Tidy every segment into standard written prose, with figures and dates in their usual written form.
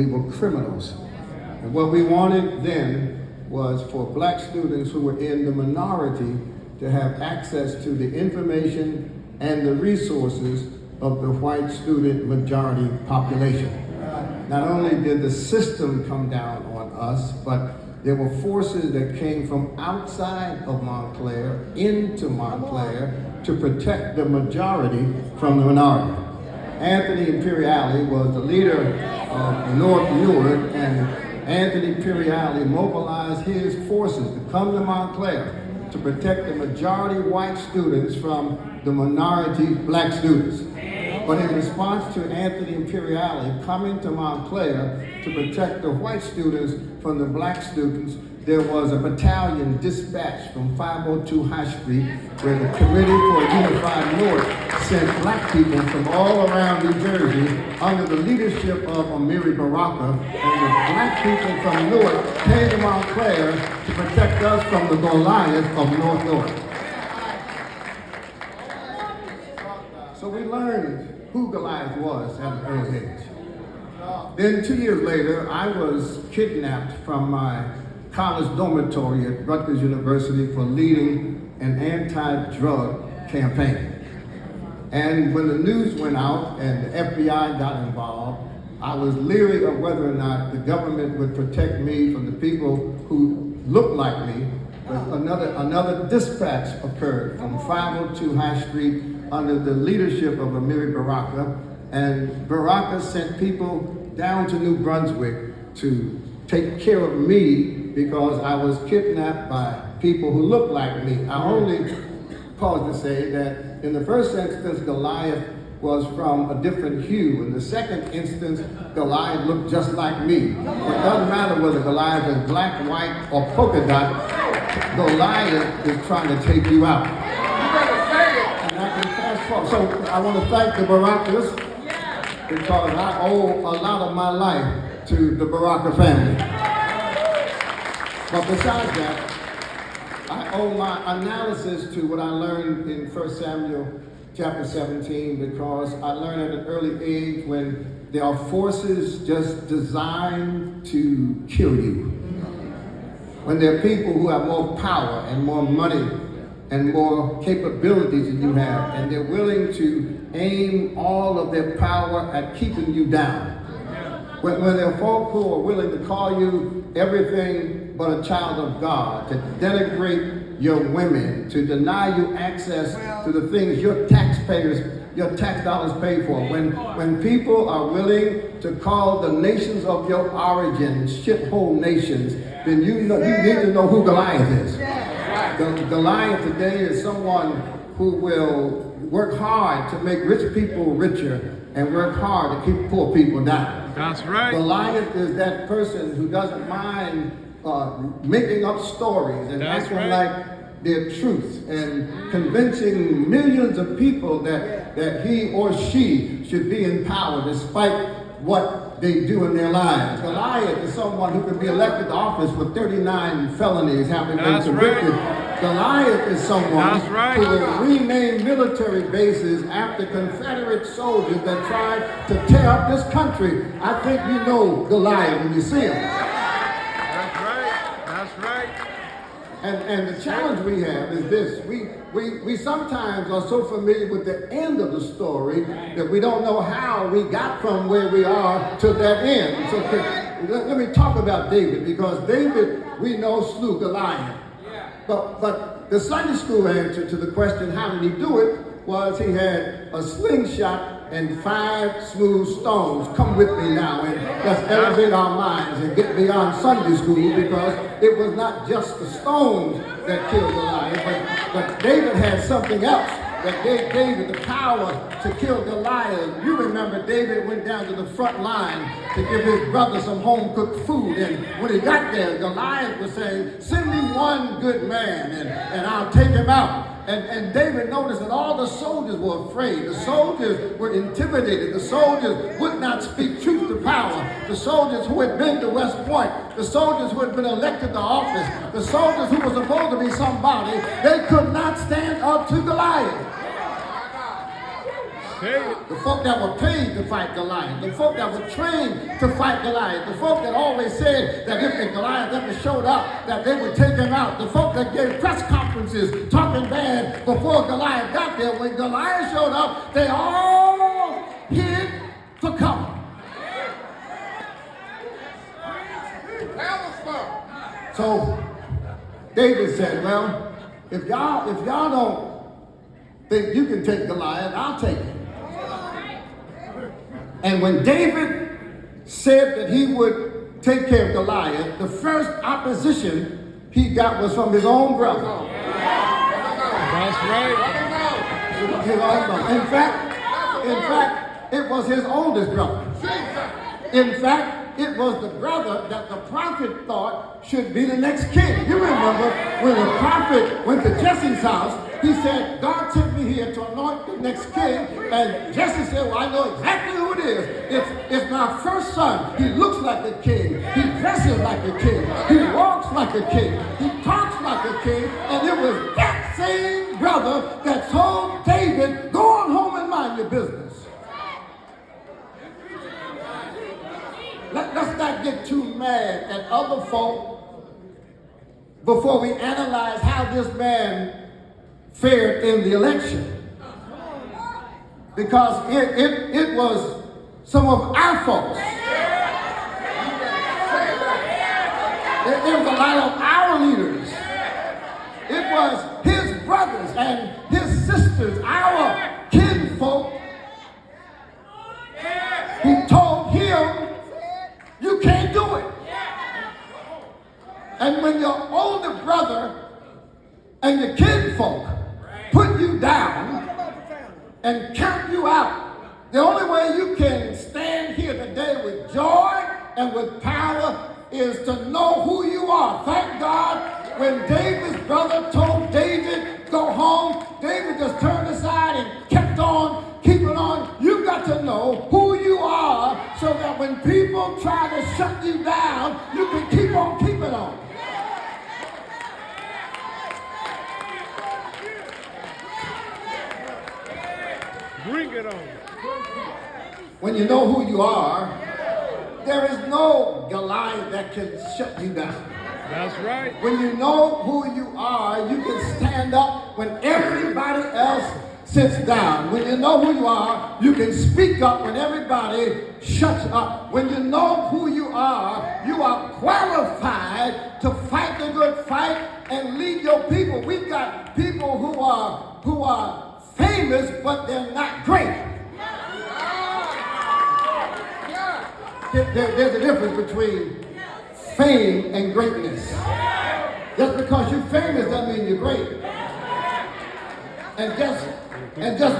We were criminals. And what we wanted then was for black students who were in the minority to have access to the information and the resources of the white student majority population. Not only did the system come down on us, but there were forces that came from outside of Montclair into Montclair to protect the majority from the minority. Anthony Imperiale was the leader of North Newark, and Anthony Imperiale mobilized his forces to come to Montclair to protect the majority white students from the minority black students. But in response to Anthony Imperiale coming to Montclair to protect the white students from the black students, there was a battalion dispatched from 502 High Street where the Committee for a Unified North sent black people from all around New Jersey under the leadership of Ras Baraka, and the black people from Newark came to Montclair to protect us from the Goliath of North Newark. So we learned who Goliath was at an early age. Then 2 years later, I was kidnapped from my college dormitory at Rutgers University for leading an anti-drug campaign. And when the news went out and the FBI got involved, I was leery of whether or not the government would protect me from the people who looked like me. But another dispatch occurred from 502 High Street under the leadership of Ras Baraka, and Baraka sent people down to New Brunswick to take care of me because I was kidnapped by people who looked like me. I only pause to say that in the first instance, Goliath was from a different hue. In the second instance, Goliath looked just like me. It doesn't matter whether Goliath is black, white, or polka dot, Goliath is trying to take you out. And I can fast forward. So I want to thank the Barakas because I owe a lot of my life to the Baraka family. But besides that, I owe my analysis to what I learned in 1 Samuel chapter 17, because I learned at an early age when there are forces just designed to kill you. When there are people who have more power and more money and more capabilities than you have, and they're willing to aim all of their power at keeping you down. When there are folk who are willing to call you everything but a child of God, to denigrate your women, to deny you access to the things your tax dollars pay for. When people are willing to call the nations of your origin shithole nations, then you need to know who Goliath is. Goliath today is someone who will work hard to make rich people richer and work hard to keep poor people down. That's right. Goliath is that person who doesn't mind making up stories and acting like they're truth and convincing millions of people that he or she should be in power despite what they do in their lives. Goliath is someone who could be elected to office with 39 felonies having been convicted. Goliath is someone who will rename military bases after Confederate soldiers that tried to tear up this country. I think you know Goliath when you see him. That's right. And the challenge we have is this. We sometimes are so familiar with the end of the story that we don't know how we got from where we are to that end. So let me talk about David, because David, we know, slew Goliath. But the Sunday school answer to the question, how did he do it, was he had a slingshot and 5 smooth stones. Come with me now and let's elevate our minds and get beyond Sunday school, because it was not just the stones that killed Goliath, but David had something else that gave David the power to kill Goliath. You remember David went down to the front line to give his brother some home-cooked food, and when he got there, Goliath was saying, send me one good man and I'll take him out. And David noticed that all the soldiers were afraid. The soldiers were intimidated. The soldiers would not speak truth to power. The soldiers who had been to West Point, the soldiers who had been elected to office, the soldiers who were supposed to be somebody, they could not stand up to Goliath. The folk that were paid to fight Goliath. The folk that were trained to fight Goliath. The folk that always said that if the Goliath ever showed up, that they would take him out. The folk that gave press conferences talking bad before Goliath got there. When Goliath showed up, they all hid for cover. So David said, well, if y'all don't think you can take Goliath, I'll take it. And when David said that he would take care of Goliath, the first opposition he got was from his own brother. That's right. In fact, it was his oldest brother. In fact, it was the brother that the prophet thought should be the next king. You remember when the prophet went to Jesse's house, he said, God sent me here to anoint the next king. And Jesse said, well, I know exactly who it is. It's my first son. He looks like a king. He dresses like a king. He walks like a king. He talks like a king. And it was that same brother that told David, go on home and mind your business. Let's not get too mad at other folk before we analyze how this man fared in the election. Because it was some of our folks. It was a lot of our leaders. It was his brothers and his sisters, our kinfolk, who told him, you can't do it. And when your older brother and your kinfolk put you down and count you out, the only way you can stand here today with joy and with power is to know who you are. Thank God when David's brother told David, go home, David just turned aside and kept on keeping on. You got to know who you are so that when people try to shut you down, you can keep on keeping on. Bring it on. When you know who you are, there is no Goliath that can shut you down. That's right. When you know who you are, you can stand up when everybody else sits down. When you know who you are, you can speak up when everybody shuts up. When you know who you are qualified to fight the good fight and lead your people. We've got people who are famous, but they're not great. There's a difference between fame and greatness. Just because you're famous doesn't mean you're great. And just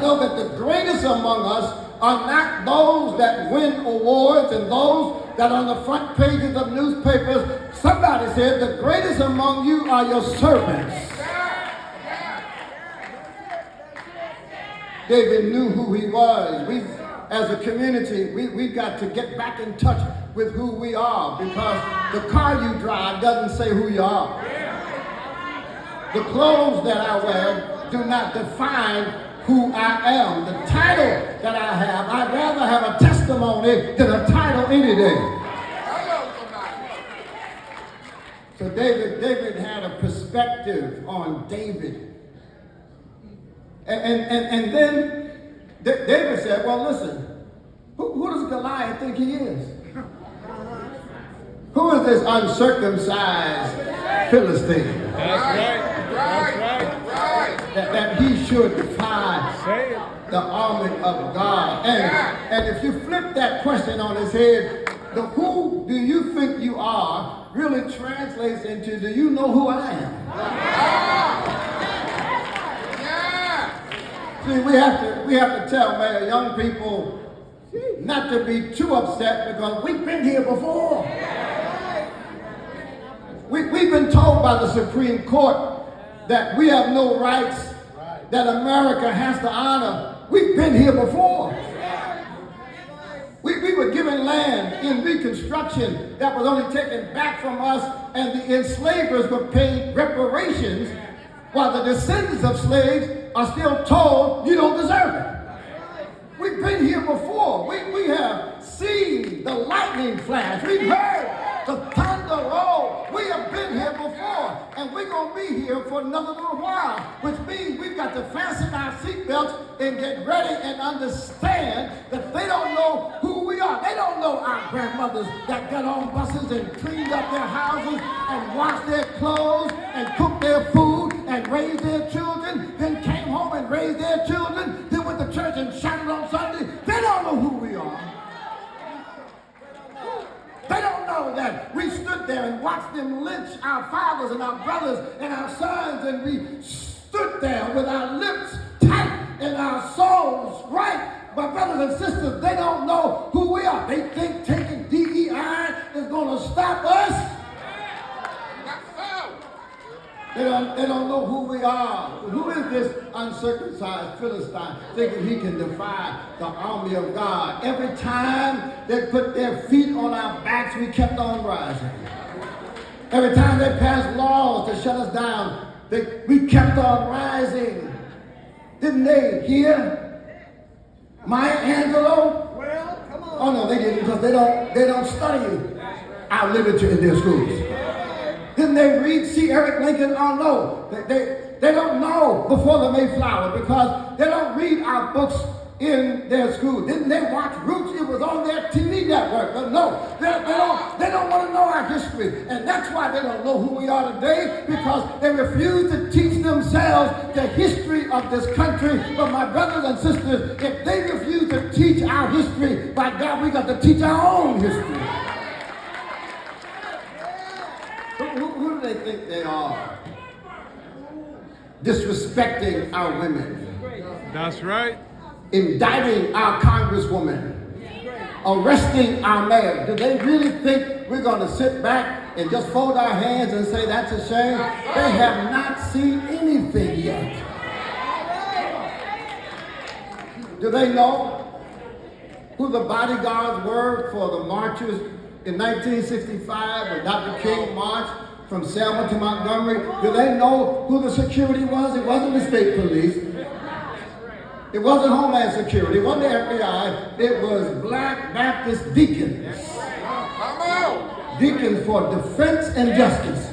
know that the greatest among us are not those that win awards and those that are on the front pages of newspapers. Somebody said the greatest among you are your servants. David knew who he was. As a community, we've got to get back in touch with who we are, because the car you drive doesn't say who you are. The clothes that I wear do not define who I am. The title that I have, I'd rather have a testimony than a title any day. So David had a perspective on David. And then David said, well, listen, who does Goliath think he is? Who is this uncircumcised Philistine? That's right. That he should defy the army of God. And if you flip that question on his head, the who do you think you are really translates into, do you know who I am? See, we have to tell young people not to be too upset, because we've been here before. We've been told by the Supreme Court that we have no rights, that America has to honor. We've been here before. We were given land in Reconstruction that was only taken back from us, and the enslavers were paid reparations, while the descendants of slaves are still told you don't deserve it. we've been here before. We have seen the lightning flash. We've heard the thunder roll. We have been here before, and we're going to be here for another little while, which means we've got to fasten our seatbelts and get ready and understand that they don't know who we are. They don't know our grandmothers that got on buses and cleaned up their houses and washed their clothes and cooked their food and raised their children, then came home and raised their children, then went to church and shouted on Sunday. They don't know who we are. They don't know that we stood there and watched them lynch our fathers and our brothers and our sons, and we stood there with our lips tight and our souls right. My brothers and sisters, they don't know who we are. They think taking DEI is going to stop us. They don't know who we are. Who is this uncircumcised Philistine thinking he can defy the army of God? Every time they put their feet on our backs, we kept on rising. Every time they passed laws to shut us down, we kept on rising. Didn't they hear Maya Angelou? Well, come on. Oh no, they didn't, because they don't study our literature in their schools. Didn't they read see Eric Lincoln? Oh no, they don't know Before the Mayflower, because they don't read our books in their school. Didn't they watch Roots? It was on their TV network. But no, they don't want to know our history, and that's why they don't know who we are today, because they refuse to teach themselves the history of this country. But my brothers and sisters, if they refuse to teach our history, by God, we got to teach our own history. Who do they think they are? Disrespecting our women. That's right. Indicting our congresswoman. Arresting our mayor. Do they really think we're going to sit back and just fold our hands and say that's a shame? They have not seen anything yet. Do they know who the bodyguards were for the marchers in 1965 when Dr. King marched from Selma to Montgomery? Do they know who the security was? It wasn't the state police. It wasn't Homeland Security. It wasn't the FBI. It was Black Baptist deacons. Deacons for Defense and Justice.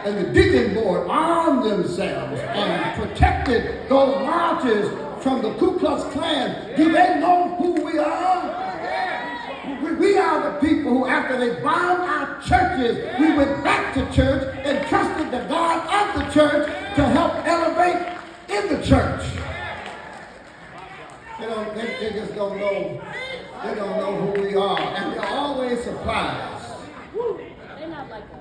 And the deacon board armed themselves and protected those marchers from the Ku Klux Klan. Do they know who we are? We are the people who, after they bombed our churches, we went back to church and trusted the God of the church to help elevate in the church. They just don't know. They don't know who we are, and they're always surprised.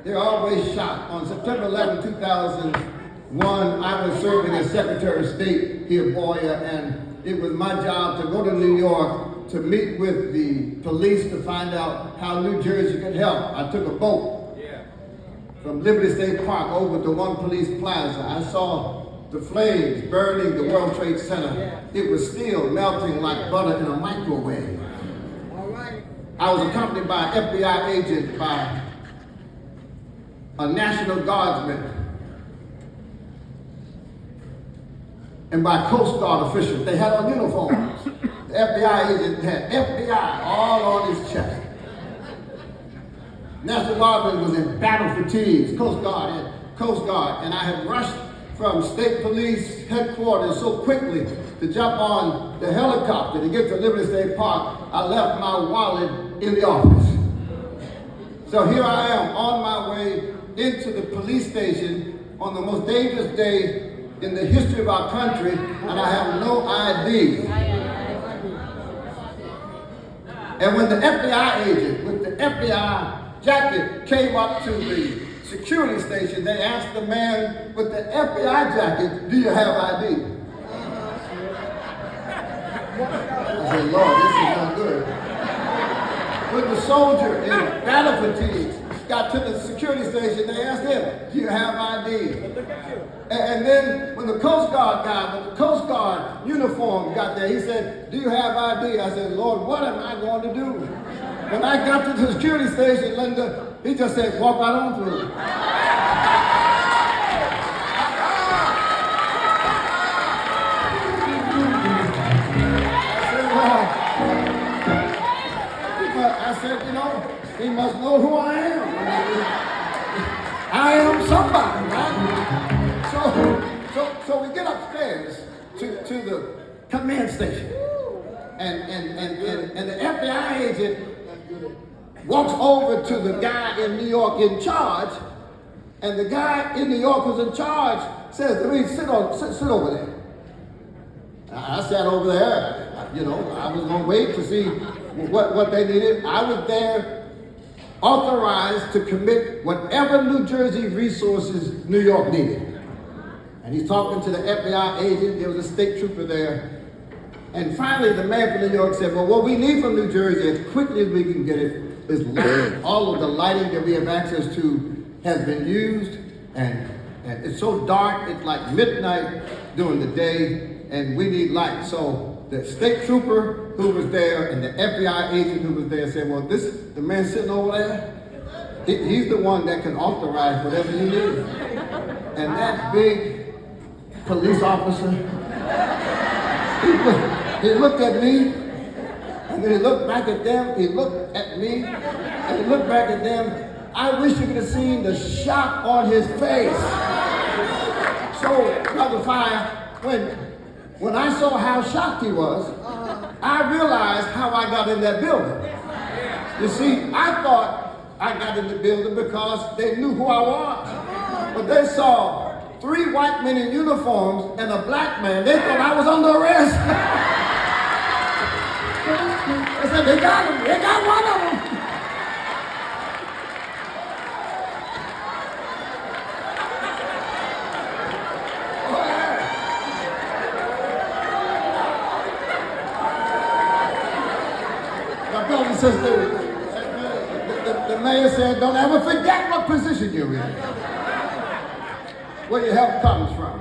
They're always shocked. On September 11, 2001, I was serving as Secretary of State here at Boyer, and it was my job to go to New York to meet with the police to find out how New Jersey could help. I took a boat from Liberty State Park over to One Police Plaza. I saw the flames burning the World Trade Center. It was still melting like butter in a microwave. I was accompanied by an FBI agent, by a National Guardsman, and by Coast Guard officials. They had on uniforms. The FBI agent had FBI all on his chest. National Guardsman was in battle fatigues. Coast Guard, and I had rushed from State Police headquarters so quickly to jump on the helicopter to get to Liberty State Park, I left my wallet in the office. So here I am on my way into the police station on the most dangerous day in the history of our country, and I have no ID. And when the FBI agent with the FBI jacket came up to the security station, they asked the man with the FBI jacket, "Do you have ID?" I said, "Lord, this is not good." When the soldier in battle fatigues got to the security station, they asked him, "Do you have ID?" And then when the Coast Guard guy with the Coast Guard uniform got there, he said, "Do you have ID?" I said, "Lord, what am I going to do?" When I got to the security station, Linda, he just said, "Walk right on through." I said, "Lord, know who I am. I am somebody, right? So we get upstairs to the command station. And the FBI agent walks over to the guy in New York in charge, and the guy in New York who's in charge says to me, sit over there. I sat over there. You know, I was going to wait to see what they needed. I was there authorized to commit whatever New Jersey resources New York needed. And he's talking to the FBI agent. There was a state trooper there. And finally, the man from New York said, well, what we need from New Jersey as quickly as we can get it is light. All of the lighting that we have access to has been used. And it's so dark, it's like midnight during the day, and we need light. So the state trooper who was there and the FBI agent who was there said, well, the man sitting over there, he's the one that can authorize whatever you need. And that big police officer, he looked at me, and then he looked back at them, he looked at me, and he looked back at them. I wish you could have seen the shock on his face. So, Brother Fire, when I saw how shocked he was, I realized how I got in that building. You see, I thought I got in the building because they knew who I was. But they saw 3 white men in uniforms and a black man. They thought I was under arrest. They said, they got him. They got one of them. Brothers and sisters, the mayor said, don't ever forget what position you're in, where your help comes from.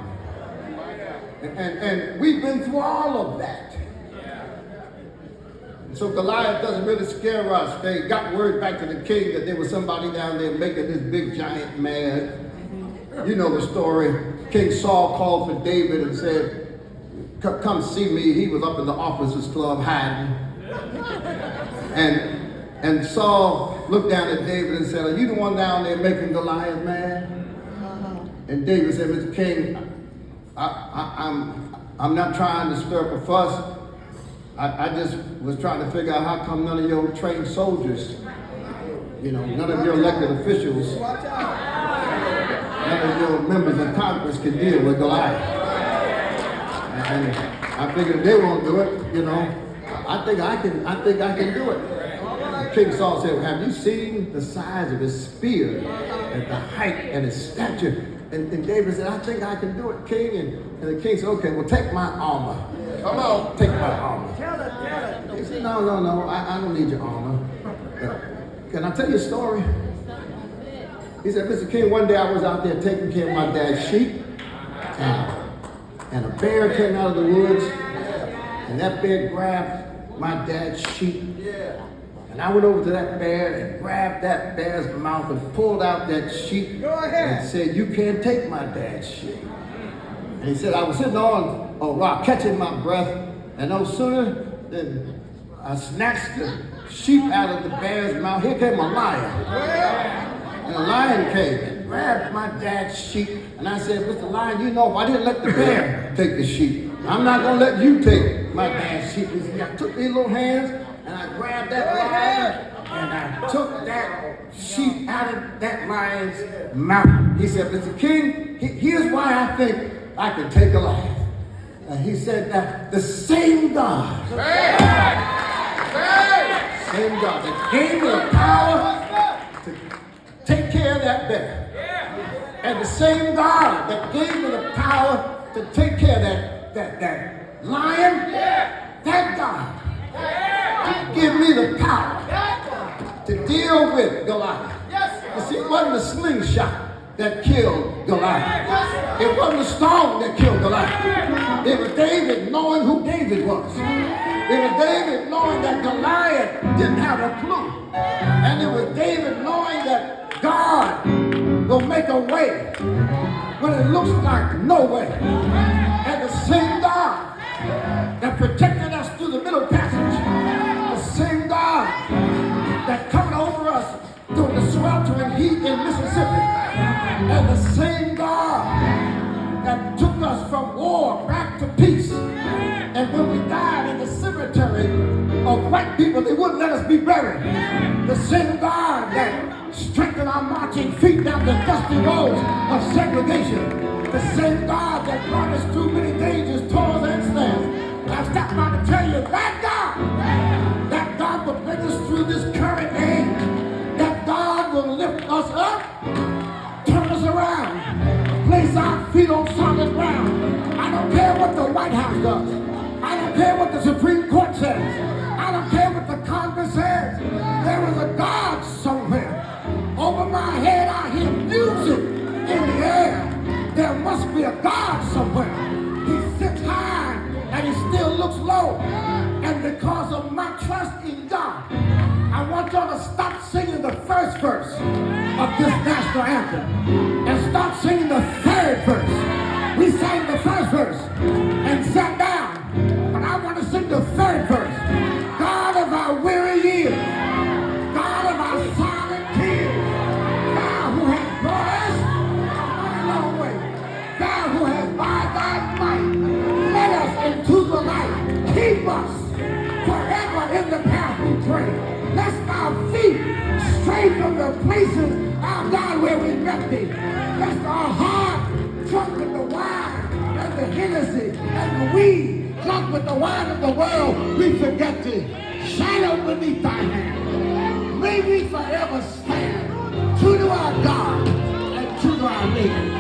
And we've been through all of that. So Goliath doesn't really scare us. They got word back to the king that there was somebody down there making this big giant mad. You know the story. King Saul called for David and said, come see me. He was up in the officers club hiding. And Saul looked down at David and said, are you the one down there making Goliath mad? And David said, Mr. King, I'm not trying to stir up a fuss. I just was trying to figure out how come none of your trained soldiers, you know, none of your elected officials, none of your members of Congress can deal with Goliath. And I figured they won't do it, you know. I think I can do it. King Saul said, have you seen the size of his spear and the height and his stature? And David said, I think I can do it, King. And the king said, okay, well, take my armor. Come on. Take my armor. Tell it. He said, no, I don't need your armor. Can I tell you a story? He said, Mr. King, one day I was out there taking care of my dad's sheep, and a bear came out of the woods, and that bear grabbed my dad's sheep. And I went over to that bear and grabbed that bear's mouth and pulled out that sheep and said, you can't take my dad's sheep. And he said, I was sitting on a rock catching my breath, and no sooner than I snatched the sheep out of the bear's mouth, here came a lion. And the lion came and grabbed my dad's sheep. And I said, Mr. Lion, you know, if I didn't let the bear take the sheep, I'm not going to let you take my dad's sheep. He said, I took these little hands and I grabbed that lion and I took that sheep out of that lion's mouth. He said, Mr. King, here's why I think I can take a lion. And he said that the same God, same God that gave me the power to take care of that bear, and the same God that gave me the power to take care of that lion, that God give me the power to deal with Goliath. You see, it wasn't a slingshot that killed Goliath. It wasn't a stone that killed Goliath. It was David knowing who David was. It was David knowing that Goliath didn't have a clue. And it was David knowing that God will make a way when it looks like no way. And the same God that protected us through the middle passage, the same God that covered over us through sweltering heat in Mississippi. And the same God that took us from war back to peace. And when we died in the cemetery of white people, they wouldn't let us be buried. The same God that strengthened our marching feet down the dusty roads of segregation. The same God that brought us through many dangers, toils, and snares. I've stopped by to tell you that God will bring us through this current age. That God will lift us up, turn us around, place our feet on solid ground. I don't care what the White House does. I don't care what the Supreme Court says. I don't care what the Congress says. There is a God somewhere. Over my head I hear music in the air. There must be a God somewhere. He sits high and he still looks low. And because of my trust in God, I want y'all to stop singing the first verse of this national anthem and start singing the third verse. We sang the first verse and sat down, but I want to sing the third verse. God of our weary years, God of our silent tears, thou who has brought us a long way, thou who has by thy might led us into the light, keep us forever in the path we pray. Lest our feet stray from the places, our God, where we met thee. Lest our heart drunk with the wine and the Hennessy and the weed, drunk with the wine of the world, we forget thee. Shadow beneath thy hand. May we forever stand true to our God and true to our neighbor.